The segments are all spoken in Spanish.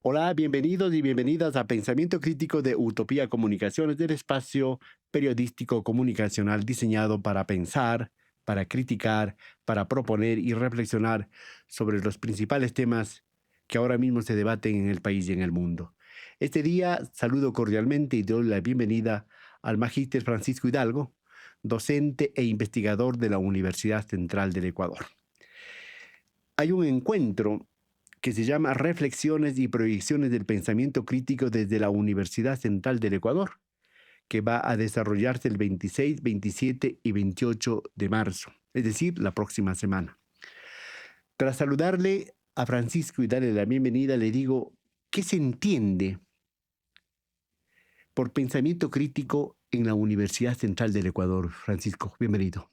Hola, bienvenidos y bienvenidas a Pensamiento Crítico de Utopía Comunicaciones, del espacio periodístico comunicacional diseñado para pensar, para criticar, para proponer y reflexionar sobre los principales temas que ahora mismo se debaten en el país y en el mundo. Este día saludo cordialmente y doy la bienvenida al magíster Francisco Hidalgo, docente e investigador de la Universidad Central del Ecuador. Hay un encuentro que se llama Reflexiones y Proyecciones del Pensamiento Crítico desde la Universidad Central del Ecuador, que va a desarrollarse el 26, 27 y 28 de marzo, es decir, la próxima semana. Tras saludarle a Francisco y darle la bienvenida, le digo, ¿qué se entiende por pensamiento crítico en la Universidad Central del Ecuador? Francisco, bienvenido.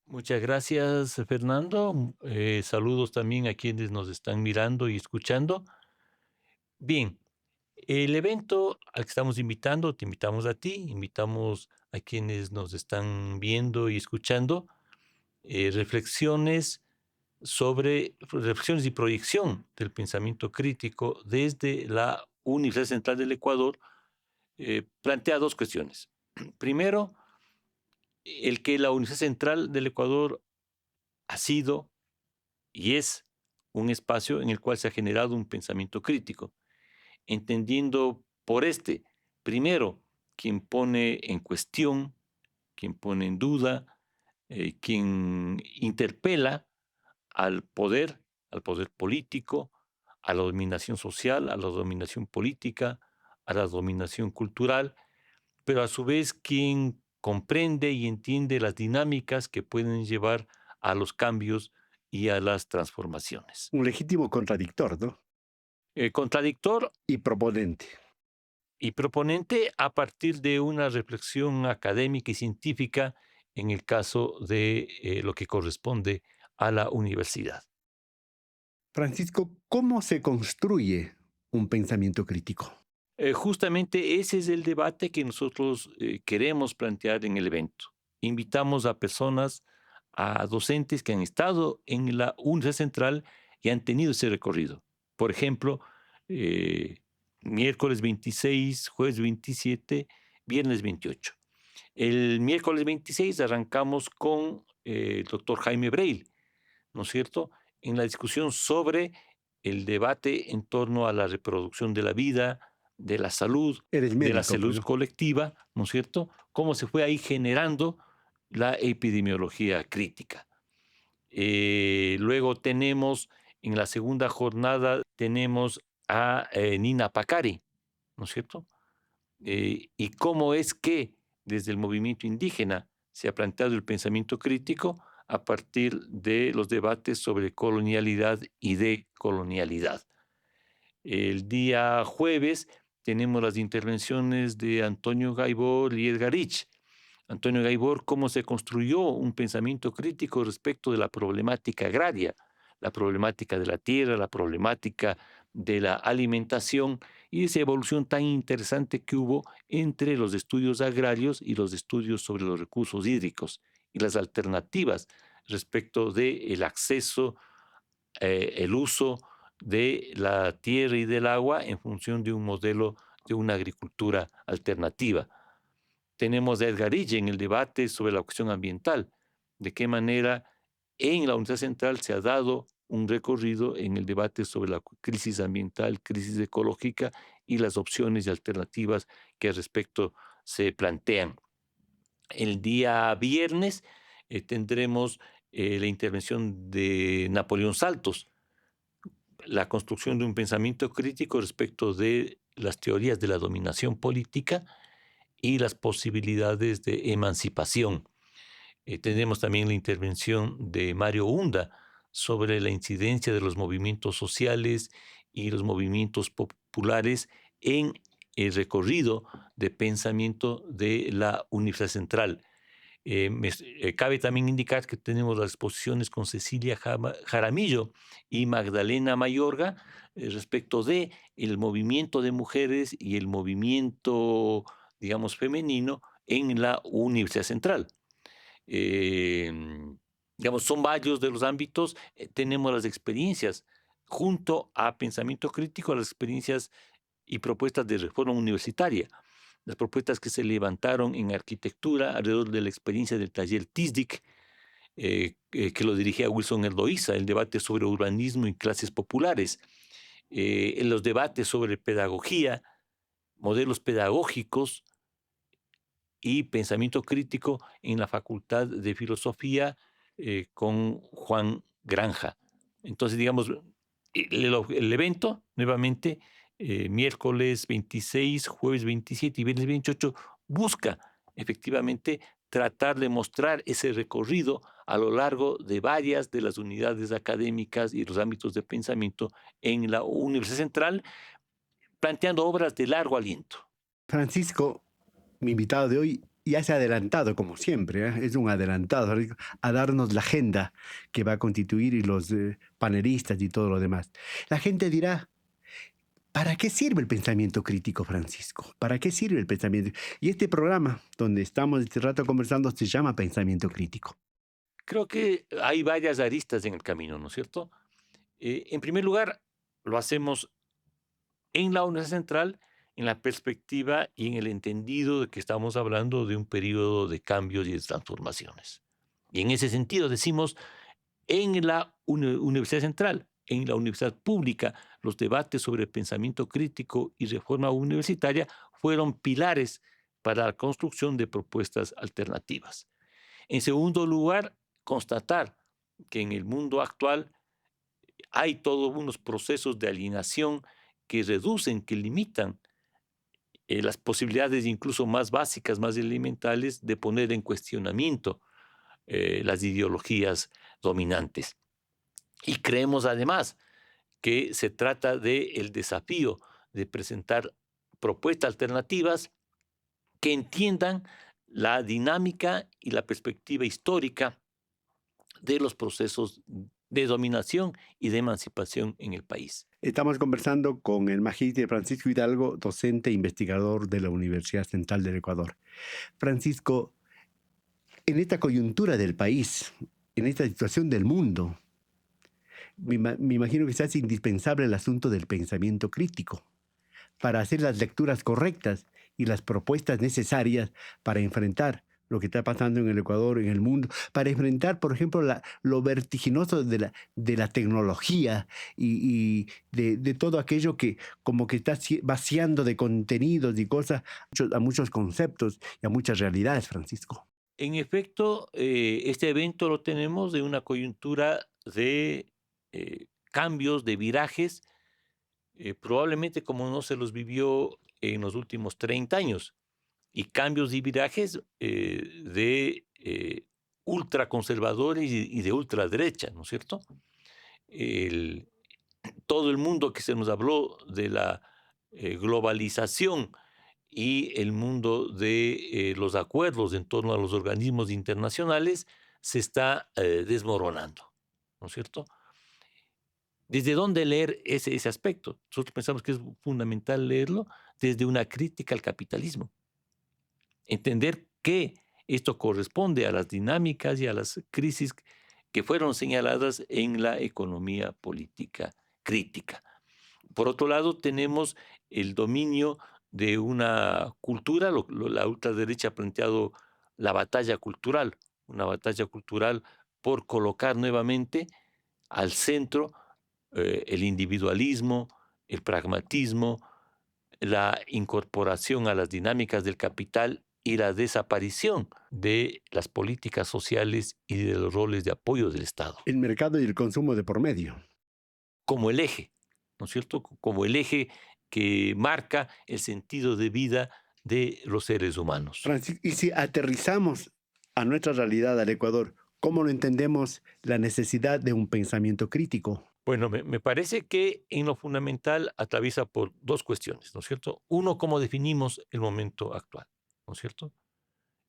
Muchas gracias, Fernando. Saludos también a quienes nos están mirando y escuchando. Bien, el evento al que estamos invitando, te invitamos a ti, invitamos a quienes nos están viendo y escuchando, reflexiones y proyección del pensamiento crítico desde la Universidad Central del Ecuador, plantea dos cuestiones. Primero, el que la Universidad Central del Ecuador ha sido y es un espacio en el cual se ha generado un pensamiento crítico, entendiendo por primero, quien pone en cuestión, quien pone en duda, quien interpela al poder político, a la dominación social, a la dominación política, a la dominación cultural, pero a su vez quien comprende y entiende las dinámicas que pueden llevar a los cambios y a las transformaciones. Un legítimo contradictor, ¿no? Contradictor Y proponente. y proponente a partir de una reflexión académica y científica en el caso de lo que corresponde a la universidad. Francisco, ¿cómo se construye un pensamiento crítico? Justamente ese es el debate que nosotros queremos plantear en el evento. Invitamos a personas, a docentes que han estado en la Universidad Central y han tenido ese recorrido. Por ejemplo, eh, miércoles 26, jueves 27, viernes 28. El miércoles 26 arrancamos con el doctor Jaime Breil, ¿no es cierto?, en la discusión sobre el debate en torno a la reproducción de la vida, Eres de la médico, pues, salud ¿no? colectiva, ¿no es cierto? Cómo se fue ahí generando la epidemiología crítica. Luego tenemos, en la segunda jornada, tenemos a Nina Pacari, ¿no es cierto? Y cómo es que desde el movimiento indígena se ha planteado el pensamiento crítico a partir de los debates sobre colonialidad y decolonialidad. El día jueves tenemos las intervenciones de Antonio Gaibor y Edgar Rich. Antonio Gaibor, cómo se construyó un pensamiento crítico respecto de la problemática agraria, la problemática de la tierra, la problemática de la alimentación y esa evolución tan interesante que hubo entre los estudios agrarios y los estudios sobre los recursos hídricos y las alternativas respecto del acceso, el uso de la tierra y del agua en función de un modelo de una agricultura alternativa. Tenemos a Edgar Ille en el debate sobre la cuestión ambiental, de qué manera en la Universidad Central se ha dado un recorrido en el debate sobre la crisis ambiental, crisis ecológica y las opciones y alternativas que al respecto se plantean. El día viernes tendremos la intervención de Napoleón Saltos, la construcción de un pensamiento crítico respecto de las teorías de la dominación política y las posibilidades de emancipación. Tenemos también la intervención de Mario Hunda sobre la incidencia de los movimientos sociales y los movimientos populares en el recorrido de pensamiento de la Universidad Central. Cabe también indicar que tenemos las exposiciones con Cecilia Jaramillo y Magdalena Mayorga respecto de el movimiento de mujeres y el movimiento, digamos, femenino en la Universidad Central. Digamos, son varios de los ámbitos. Tenemos las experiencias junto a pensamiento crítico, a las experiencias y propuestas de reforma universitaria. Las propuestas que se levantaron en arquitectura alrededor de la experiencia del taller TISDIC, que lo dirigía Wilson Erdoiza, el debate sobre urbanismo y clases populares, en los debates sobre pedagogía, modelos pedagógicos y pensamiento crítico en la Facultad de Filosofía con Juan Granja. Entonces, digamos, el evento, nuevamente, miércoles 26, jueves 27 y viernes 28, busca efectivamente tratar de mostrar ese recorrido a lo largo de varias de las unidades académicas y los ámbitos de pensamiento en la Universidad Central, planteando obras de largo aliento. Francisco, mi invitado de hoy, ya se ha adelantado, como siempre, ¿eh? Es un adelantado a darnos la agenda que va a constituir y los panelistas y todo lo demás. La gente dirá, ¿para qué sirve el pensamiento crítico, Francisco? ¿Para qué sirve el pensamiento? Y este programa, donde estamos este rato conversando, se llama Pensamiento Crítico. Creo que hay varias aristas en el camino, ¿no es cierto? En primer lugar, lo hacemos en la Universidad Central, en la perspectiva y en el entendido de que estamos hablando de un periodo de cambios y de transformaciones. Y en ese sentido decimos, en la Universidad Central, en la universidad pública, los debates sobre pensamiento crítico y reforma universitaria fueron pilares para la construcción de propuestas alternativas. En segundo lugar, constatar que en el mundo actual hay todos unos procesos de alienación que reducen, que limitan las posibilidades incluso más básicas, más elementales de poner en cuestionamiento las ideologías dominantes. Y creemos además que se trata del desafío de presentar propuestas alternativas que entiendan la dinámica y la perspectiva histórica de los procesos de dominación y de emancipación en el país. Estamos conversando con el magíster Francisco Hidalgo, docente e investigador de la Universidad Central del Ecuador. Francisco, en esta coyuntura del país, en esta situación del mundo, me imagino que se hace indispensable el asunto del pensamiento crítico para hacer las lecturas correctas y las propuestas necesarias para enfrentar lo que está pasando en el Ecuador, en el mundo, para enfrentar, por ejemplo, lo vertiginoso de la tecnología y de todo aquello que como que está vaciando de contenidos y cosas a muchos conceptos y a muchas realidades, Francisco. En efecto, este evento lo tenemos de una coyuntura de cambios, de virajes, probablemente como no se los vivió en los últimos 30 años, y cambios y virajes de ultraconservadores y de ultraderecha, ¿no es cierto? El- Todo el mundo que se nos habló de la globalización y el mundo de los acuerdos en torno a los organismos internacionales se está desmoronando, ¿no es cierto? ¿Desde dónde leer ese aspecto? Nosotros pensamos que es fundamental leerlo desde una crítica al capitalismo. Entender que esto corresponde a las dinámicas y a las crisis que fueron señaladas en la economía política crítica. Por otro lado, tenemos el dominio de una cultura, la ultraderecha ha planteado la batalla cultural, una batalla cultural por colocar nuevamente al centro el individualismo, el pragmatismo, la incorporación a las dinámicas del capital y la desaparición de las políticas sociales y de los roles de apoyo del Estado, El mercado y el consumo de por medio. como el eje, ¿no es cierto? Como el eje que marca el sentido de vida de los seres humanos. Francisco, y si aterrizamos a nuestra realidad, al Ecuador, ¿cómo lo entendemos la necesidad de un pensamiento crítico? Bueno, me parece que en lo fundamental atraviesa por dos cuestiones, ¿no es cierto? Uno, cómo definimos el momento actual, ¿no es cierto?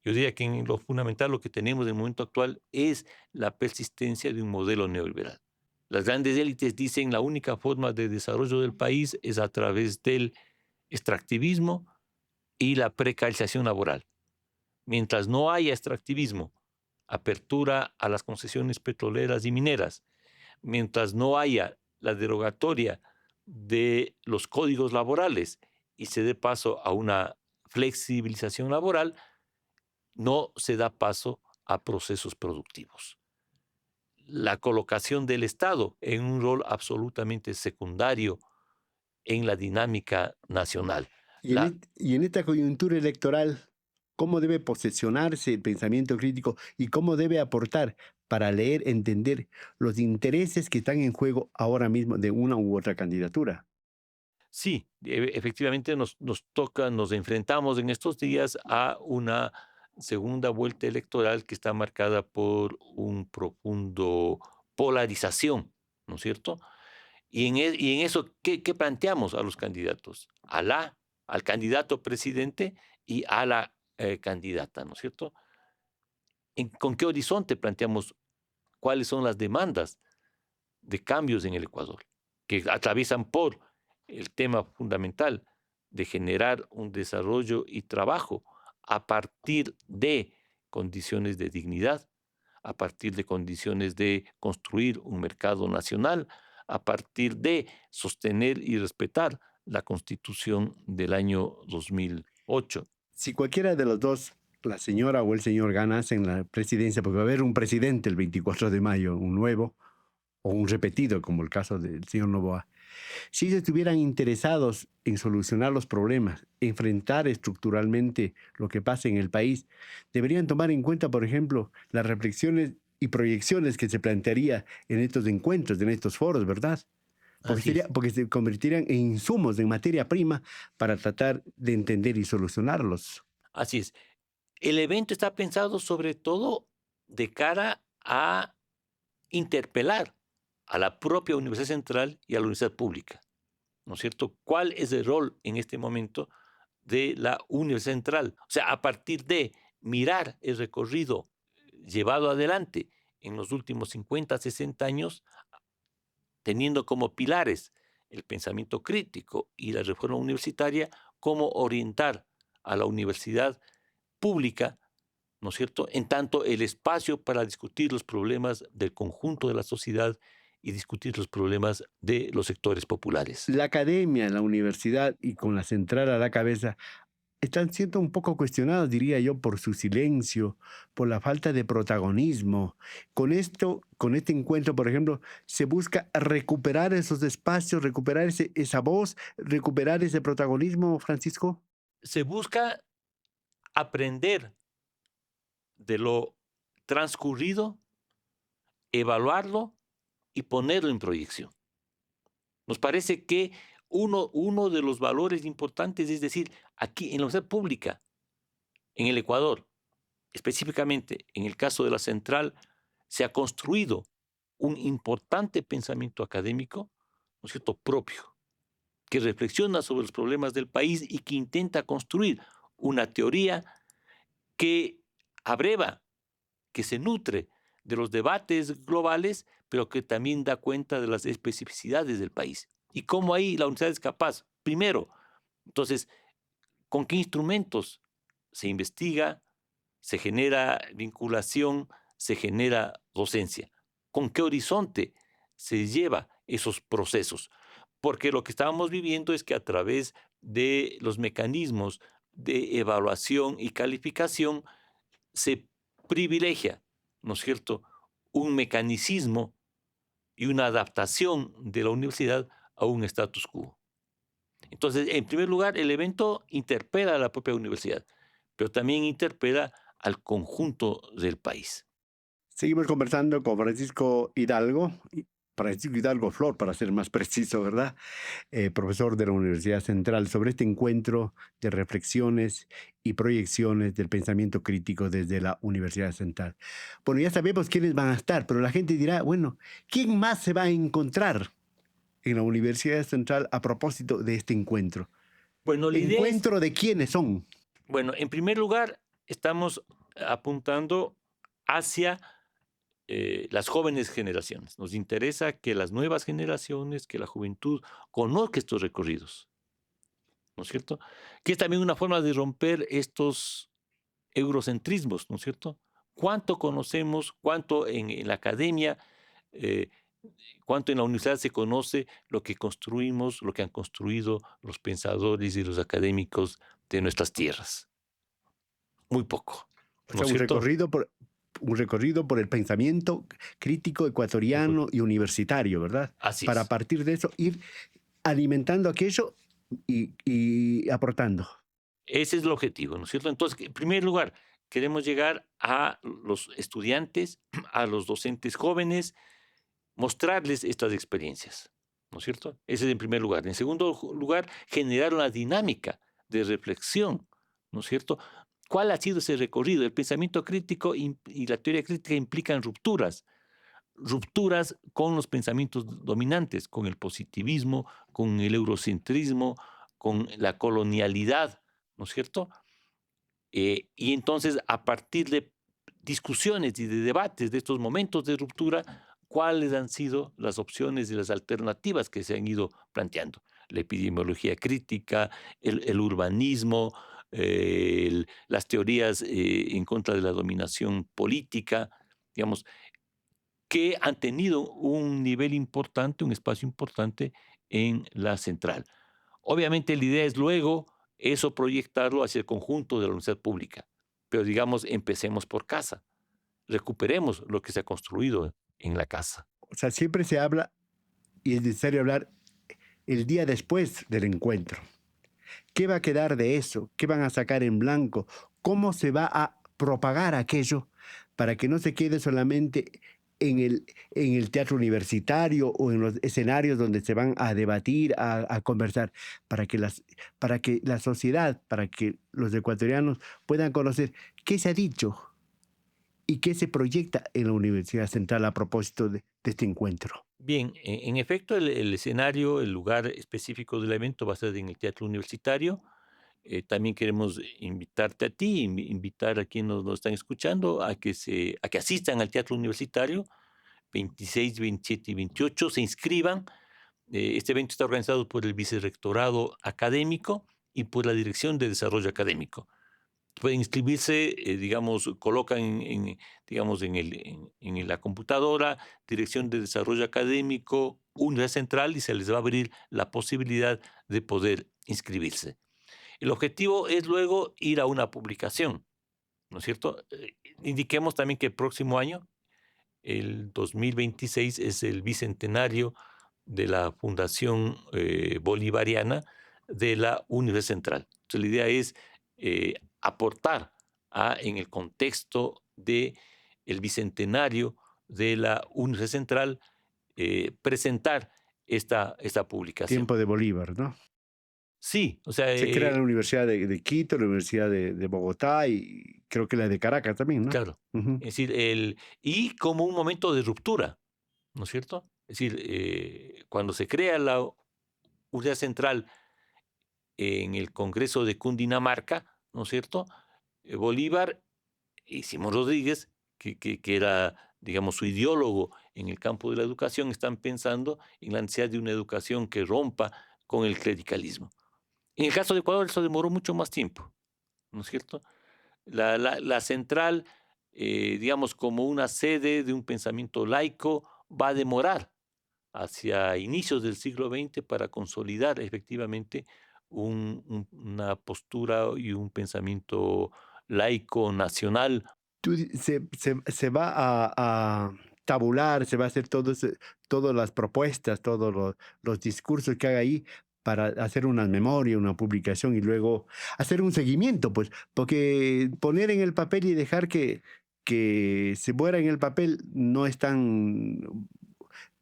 Yo diría que en lo fundamental lo que tenemos en el momento actual es la persistencia de un modelo neoliberal. Las grandes élites dicen la única forma de desarrollo del país es a través del extractivismo y la precarización laboral. Mientras no haya extractivismo, apertura a las concesiones petroleras y mineras, mientras no haya la derogatoria de los códigos laborales y se dé paso a una flexibilización laboral, no se da paso a procesos productivos. La colocación del Estado en un rol absolutamente secundario en la dinámica nacional. La, Y en esta coyuntura electoral, ¿cómo debe posicionarse el pensamiento crítico y cómo debe aportar para leer, entender los intereses que están en juego ahora mismo de una u otra candidatura? sí, efectivamente nos toca, nos enfrentamos en estos días a una segunda vuelta electoral que está marcada por un profundo polarización, ¿no es cierto? Y en eso, ¿qué planteamos a los candidatos? Al candidato presidente y a la candidata, ¿no es cierto? ¿Con qué horizonte planteamos cuáles son las demandas de cambios en el Ecuador, que atraviesan por el tema fundamental de generar un desarrollo y trabajo a partir de condiciones de dignidad, a partir de condiciones de construir un mercado nacional, a partir de sostener y respetar la Constitución del año 2008? Si cualquiera de los dos, la señora o el señor, ganas en la presidencia, porque va a haber un presidente el 24 de mayo, un nuevo o un repetido, como el caso del señor Novoa. Si ellos estuvieran interesados en solucionar los problemas, enfrentar estructuralmente lo que pasa en el país, deberían tomar en cuenta, por ejemplo, las reflexiones y proyecciones que se plantearía en estos encuentros, en estos foros, ¿verdad? Así es. Porque se convertirían en insumos, en materia prima, para tratar de entender y solucionarlos. Así es. El evento está pensado sobre todo de cara a interpelar a la propia Universidad Central y a la universidad pública, ¿no es cierto? ¿Cuál es el rol en este momento de la Universidad Central? O sea, a partir de mirar el recorrido llevado adelante en los últimos 50, 60 años, teniendo como pilares el pensamiento crítico y la reforma universitaria, cómo orientar a la universidad pública, ¿no es cierto? En tanto, el espacio para discutir los problemas del conjunto de la sociedad y discutir los problemas de los sectores populares. La academia, la universidad y con la central a la cabeza están siendo un poco cuestionados, diría yo, por su silencio, por la falta de protagonismo. Con esto, con este encuentro, por ejemplo, se busca recuperar esos espacios, recuperar esa voz, recuperar ese protagonismo, Francisco. Se busca aprender de lo transcurrido, evaluarlo y ponerlo en proyección. Nos parece que uno de los valores importantes es decir, aquí en la universidad pública, en el Ecuador, específicamente en el caso de la central, se ha construido un importante pensamiento académico, ¿no es cierto?, propio, que reflexiona sobre los problemas del país y que intenta construir una teoría que abreva, que se nutre de los debates globales, pero que también da cuenta de las especificidades del país. Y cómo ahí la universidad es capaz, primero, entonces, con qué instrumentos se investiga, se genera vinculación, se genera docencia, con qué horizonte se lleva esos procesos. Porque lo que estábamos viviendo es que a través de los mecanismos de evaluación y calificación se privilegia, ¿no es cierto?, un mecanicismo y una adaptación de la universidad a un status quo. Entonces, en primer lugar, el evento interpela a la propia universidad, pero también interpela al conjunto del país. Seguimos conversando con Francisco Hidalgo Flor, para ser más preciso, ¿verdad? Profesor de la Universidad Central, sobre este encuentro de reflexiones y proyecciones del pensamiento crítico desde la Universidad Central. Bueno, ya sabemos quiénes van a estar, pero la gente dirá, bueno, ¿quién más se va a encontrar en la Universidad Central a propósito de este encuentro? Bueno, la idea es, ¿Encuentro de quiénes son? bueno, en primer lugar, estamos apuntando hacia las jóvenes generaciones. Nos interesa que las nuevas generaciones, que la juventud conozca estos recorridos, ¿no es cierto? Que es también una forma de romper estos eurocentrismos, ¿no es cierto? ¿Cuánto conocemos, cuánto en la academia eh, cuánto en la universidad se conoce lo que construimos, lo que han construido los pensadores y los académicos de nuestras tierras. Muy poco, O ¿no sea, es cierto? un recorrido por el pensamiento crítico ecuatoriano y universitario, ¿verdad? Así Para a es. partir de eso ir alimentando aquello y aportando. Ese es el objetivo, ¿no es cierto? Entonces, en primer lugar, queremos llegar a los estudiantes, a los docentes jóvenes, mostrarles estas experiencias, ¿no es cierto? Ese es en primer lugar. En segundo lugar, generar una dinámica de reflexión, ¿no es cierto? ¿Cuál ha sido ese recorrido? El pensamiento crítico y la teoría crítica implican rupturas, rupturas con los pensamientos dominantes, con el positivismo, con el eurocentrismo, con la colonialidad, ¿no es cierto? Y entonces, a partir de discusiones y de debates de estos momentos de ruptura, ¿cuáles han sido las opciones y las alternativas que se han ido planteando? La epidemiología crítica, el urbanismo, las teorías en contra de la dominación política, digamos, que han tenido un nivel importante, un espacio importante en la central. Obviamente la idea es luego eso proyectarlo hacia el conjunto de la universidad pública, pero digamos, empecemos por casa, recuperemos lo que se ha construido en la casa. O sea, siempre se habla y es necesario hablar el día después del encuentro. ¿Qué va a quedar de eso? ¿Qué van a sacar en blanco? ¿Cómo se va a propagar aquello para que no se quede solamente en el teatro universitario o en los escenarios donde se van a debatir, a conversar, para que la sociedad, para que los ecuatorianos puedan conocer qué se ha dicho y qué se proyecta en la Universidad Central a propósito de este encuentro? Bien, en efecto, el escenario, el lugar específico del evento va a ser en el Teatro Universitario. También queremos invitarte a ti, invitar a quienes nos están escuchando a que asistan al Teatro Universitario 26, 27 y 28, se inscriban. Este evento está organizado por el Vicerrectorado Académico y por la Dirección de Desarrollo Académico. Pueden inscribirse, digamos, colocan digamos, en la computadora Dirección de Desarrollo Académico, Universidad Central, y se les va a abrir la posibilidad de poder inscribirse. El objetivo es luego ir a una publicación, ¿no es cierto? Indiquemos también que el próximo año, el 2026, es el bicentenario de la Fundación Bolivariana de la Universidad Central. Entonces, la idea es aportar en el contexto de el bicentenario de la Universidad Central, presentar esta publicación. Tiempo de Bolívar, ¿no? Sí, o sea, Se crea la Universidad de Quito, la Universidad de Bogotá y creo que la de Caracas también, ¿no? claro. Ujú. Es decir, y como un momento de ruptura, ¿no es cierto? Es decir, cuando se crea la Universidad Central en el Congreso de Cundinamarca, ¿no es cierto? Bolívar y Simón Rodríguez, que era, digamos, su ideólogo en el campo de la educación, están pensando en la necesidad de una educación que rompa con el clericalismo. En el caso de Ecuador, eso demoró mucho más tiempo, ¿no es cierto? La central, digamos, como una sede de un pensamiento laico, va a demorar hacia inicios del siglo XX para consolidar efectivamente una postura y un pensamiento laico nacional. Se va a tabular, se va a hacer todas las propuestas, todos los discursos que haga ahí para hacer una memoria, una publicación y luego hacer un seguimiento, pues, porque poner en el papel y dejar que se muera en el papel no es tan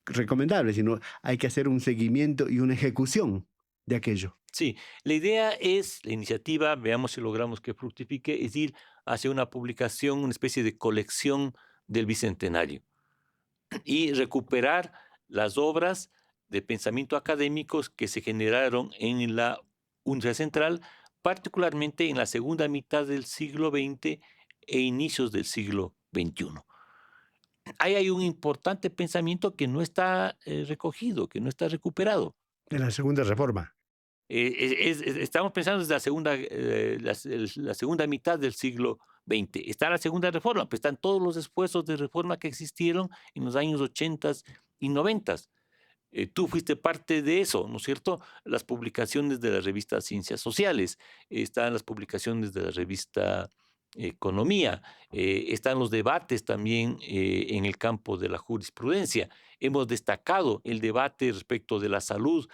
recomendable, sino hay que hacer un seguimiento y una ejecución de aquello. Sí, la idea es, la iniciativa, veamos si logramos que fructifique, es ir hacia una publicación, una especie de colección del Bicentenario y recuperar las obras de pensamiento académicos que se generaron en la Universidad Central, particularmente en la segunda mitad del siglo XX e inicios del siglo XXI. Ahí hay un importante pensamiento que no está recogido, que no está recuperado. En la segunda reforma. Estamos pensando desde la segunda mitad del siglo XX. Está la segunda reforma, pues están todos los esfuerzos de reforma que existieron en los años 80 y 90. Tú fuiste parte de eso, ¿no es cierto? Las publicaciones de la revista Ciencias Sociales, están las publicaciones de la revista Economía, están los debates también en el campo de la jurisprudencia. Hemos destacado el debate respecto de la salud,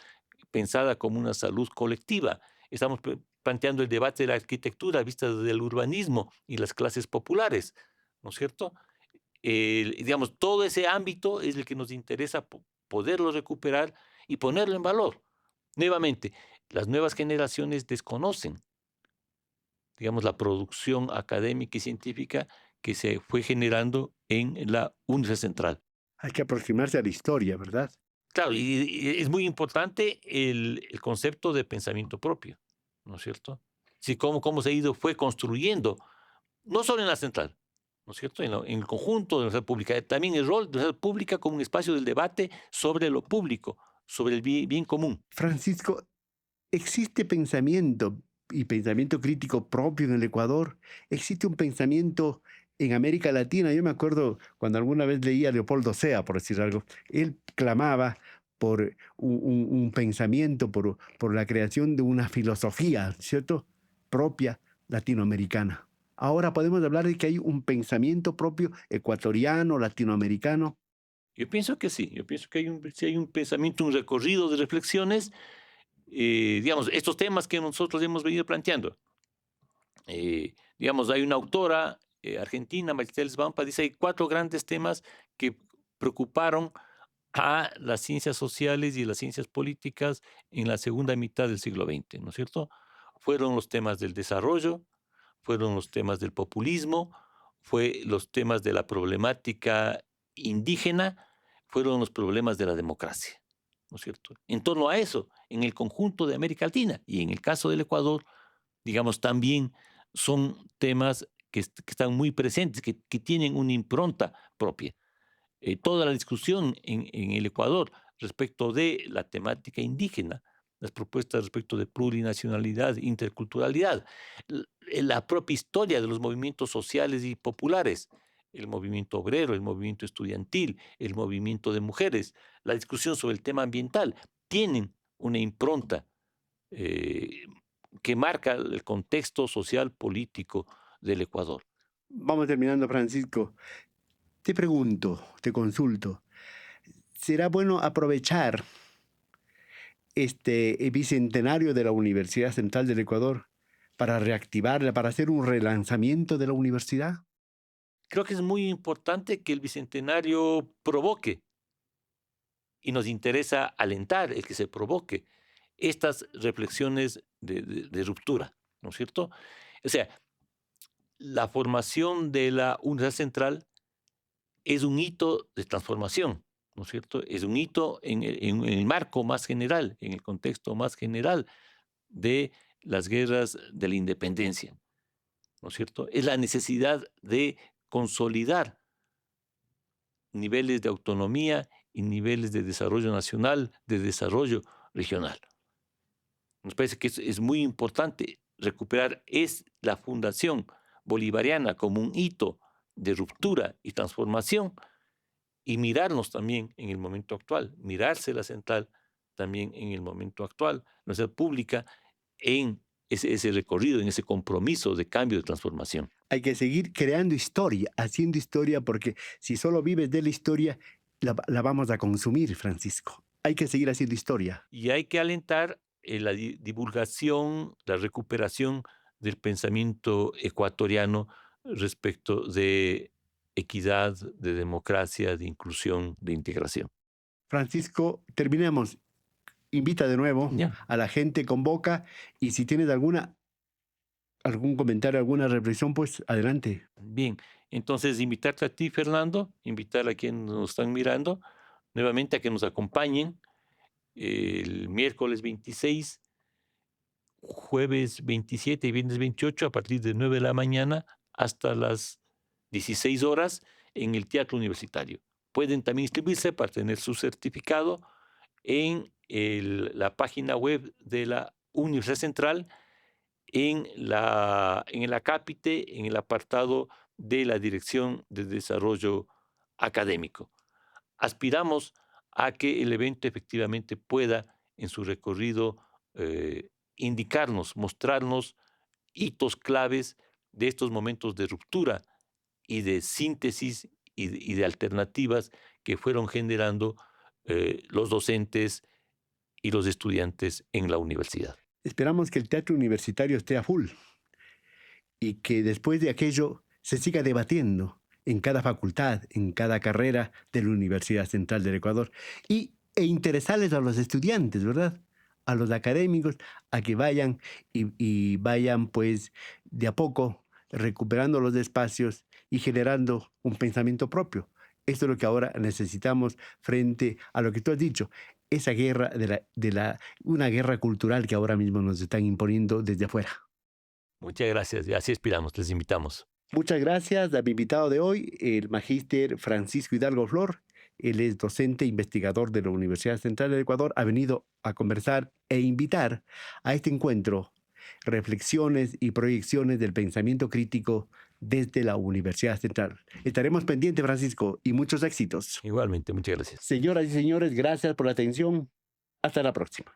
pensada como una salud colectiva. Estamos planteando el debate de la arquitectura vista desde el urbanismo y las clases populares, ¿no es cierto? Digamos, todo ese ámbito es el que nos interesa poderlo recuperar y ponerlo en valor. Nuevamente, las nuevas generaciones desconocen, digamos, la producción académica y científica que se fue generando en la Universidad Central. Hay que aproximarse a la historia, ¿verdad? Claro, y es muy importante el concepto de pensamiento propio, ¿no es cierto? Sí, cómo se ha ido, fue construyendo, no solo en la central, ¿no es cierto? En el conjunto de la red pública, también el rol de la red pública como un espacio del debate sobre lo público, sobre el bien común. Francisco, ¿existe pensamiento y pensamiento crítico propio en el Ecuador? ¿Existe un pensamiento en América Latina? Yo me acuerdo cuando alguna vez leía a Leopoldo Sea, por decir algo, él clamaba por un pensamiento, por la creación de una filosofía, ¿cierto? Propia latinoamericana. Ahora podemos hablar de que hay un pensamiento propio ecuatoriano, latinoamericano. Yo pienso que sí, yo pienso que sí hay un pensamiento, un recorrido de reflexiones, digamos, estos temas que nosotros hemos venido planteando. Digamos, hay una autora argentina, Maristel Svampa, dice, hay cuatro grandes temas que preocuparon a las ciencias sociales y las ciencias políticas en la segunda mitad del siglo XX, ¿no es cierto? Fueron los temas del desarrollo, fueron los temas del populismo, fue los temas de la problemática indígena, fueron los problemas de la democracia, ¿no es cierto? En torno a eso, en el conjunto de América Latina y en el caso del Ecuador, digamos, también son temas que están muy presentes, que tienen una impronta propia. Toda la discusión en el Ecuador respecto de la temática indígena, las propuestas respecto de plurinacionalidad, interculturalidad, la propia historia de los movimientos sociales y populares, el movimiento obrero, el movimiento estudiantil, el movimiento de mujeres, la discusión sobre el tema ambiental, tienen una impronta eh, que marca el contexto social político del Ecuador. Vamos terminando, Francisco. Te pregunto, te consulto, ¿será bueno aprovechar este bicentenario de la Universidad Central del Ecuador para reactivarla, para hacer un relanzamiento de la universidad? Creo que es muy importante que el bicentenario provoque, y nos interesa alentar el que se provoque estas reflexiones de ruptura, ¿no es cierto? O sea, la formación de la Universidad Central es un hito de transformación, ¿no es cierto? Es un hito en el marco más general, en el contexto más general de las guerras de la independencia, ¿no es cierto? Es la necesidad de consolidar niveles de autonomía y niveles de desarrollo nacional, de desarrollo regional. Nos parece que es muy importante recuperar es la fundación bolivariana como un hito de ruptura y transformación y mirarnos también en el momento actual, mirarse la central también en el momento actual, nuestra pública en ese recorrido, en ese compromiso de cambio, de transformación. Hay que seguir creando historia, haciendo historia, porque si solo vives de la historia, la vamos a consumir, Francisco. Hay que seguir haciendo historia. Y hay que alentar la divulgación, la recuperación del pensamiento ecuatoriano respecto de equidad, de democracia, de inclusión, de integración. Francisco, terminemos. Invita de nuevo Ya. a la gente, convoca, y si tienes algún comentario, alguna reflexión, pues adelante. Bien, entonces invitarte a ti, Fernando, invitar a quienes nos están mirando, nuevamente a que nos acompañen el miércoles 26, jueves 27 y viernes 28 a partir de 9 de la mañana hasta las 16 horas en el Teatro Universitario. Pueden también inscribirse para tener su certificado en la página web de la Universidad Central, en el acápite, en el apartado de la Dirección de Desarrollo Académico. Aspiramos a que el evento efectivamente pueda, en su recorrido, indicarnos, mostrarnos hitos claves de estos momentos de ruptura y de síntesis y de alternativas que fueron generando los docentes y los estudiantes en la universidad. Esperamos que el teatro universitario esté a full y que después de aquello se siga debatiendo en cada facultad, en cada carrera de la Universidad Central del Ecuador e interesarles a los estudiantes, ¿verdad? A los académicos, a que vayan y vayan pues de a poco recuperando los espacios y generando un pensamiento propio. Esto es lo que ahora necesitamos frente a lo que tú has dicho, esa guerra una guerra cultural que ahora mismo nos están imponiendo desde afuera. Muchas gracias y así aspiramos, les invitamos. Muchas gracias a mi invitado de hoy, el magíster Francisco Hidalgo Flor. Él es docente e investigador de la Universidad Central del Ecuador. Ha venido a conversar e invitar a este encuentro reflexiones y proyecciones del pensamiento crítico desde la Universidad Central. Estaremos pendientes, Francisco, y muchos éxitos. Igualmente, muchas gracias. Señoras y señores, gracias por la atención. Hasta la próxima.